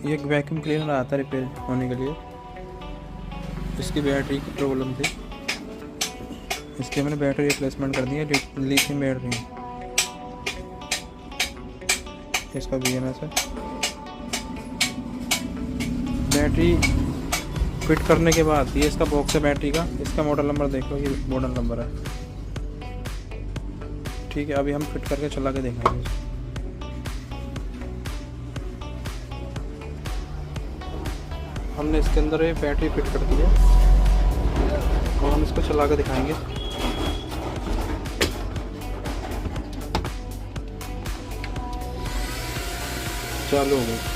ये एक vacuum cleaner आता है रिपेयर होने के लिए, इसकी बैटरी की प्रॉब्लम थी, इसके मैंने बैटरी रिप्लेसमेंट कर दी है, लिथियम बैटरी है। इसका BMS है। बैटरी फिट करने के बाद ये इसका बॉक्स है बैटरी का, इसका मॉडल नंबर देख लो, ये मॉडल नंबर है। ठीक है, अभी हम फिट करके चला के देखेंगे। हमने इसके अंदर ये बैटरी फिट कर दी है और हम इसको चला के दिखाएंगे। चालू हो गई।